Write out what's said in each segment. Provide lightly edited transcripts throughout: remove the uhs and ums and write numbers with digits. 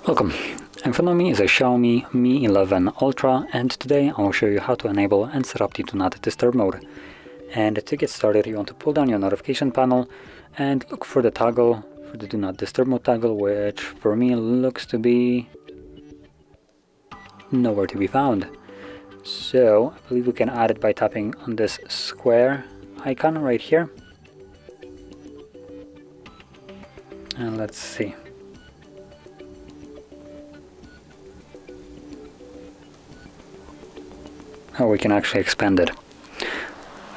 Welcome. In front of me is a Xiaomi Mi 11 Ultra, and today I will show you how to enable and set up the Do Not Disturb mode. And to get started, you want to pull down your notification panel and look for the toggle, for the Do Not Disturb mode toggle, which for me looks to be nowhere to be found. So I believe we can add it by tapping on this square icon right here. And let's see. Oh, we can actually expand it.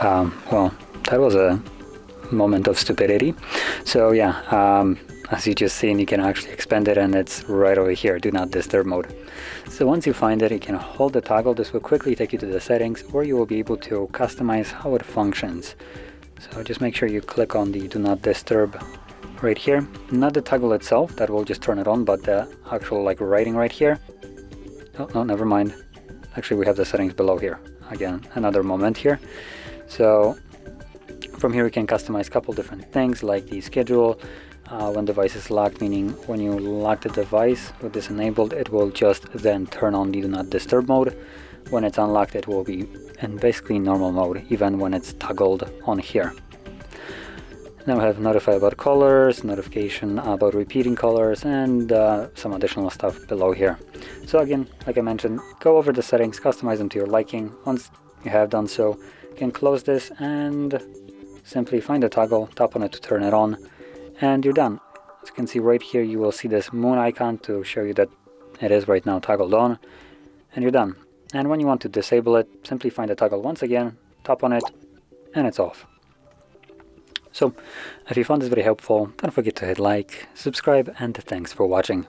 Well, that was a moment of stupidity. So yeah, as you just seen, you can actually expand it, and it's right over here, Do Not Disturb mode. So once you find it, you can hold the toggle. This will quickly take you to the settings where you will be able to customize how it functions. So just make sure you click on the Do Not Disturb right here. Not the toggle itself, that will just turn it on, but the actual writing right here. Oh, no, never mind. Actually, we have the settings below here. Again, another moment here. So from here we can customize a couple different things, like the schedule, when device is locked, meaning when you lock the device with this enabled, it will just then turn on the Do Not Disturb mode. When it's unlocked, it will be in basically normal mode, even when it's toggled on here. Now we have notify about colors, notification about repeating colors, and some additional stuff below here. So again, like I mentioned, go over the settings, customize them to your liking. Once you have done so, you can close this and simply find the toggle, tap on it to turn it on, and you're done. As you can see right here, you will see this moon icon to show you that it is right now toggled on, and you're done. And when you want to disable it, simply find the toggle once again, tap on it, and it's off. So, if you found this very helpful, don't forget to hit like, subscribe, and thanks for watching.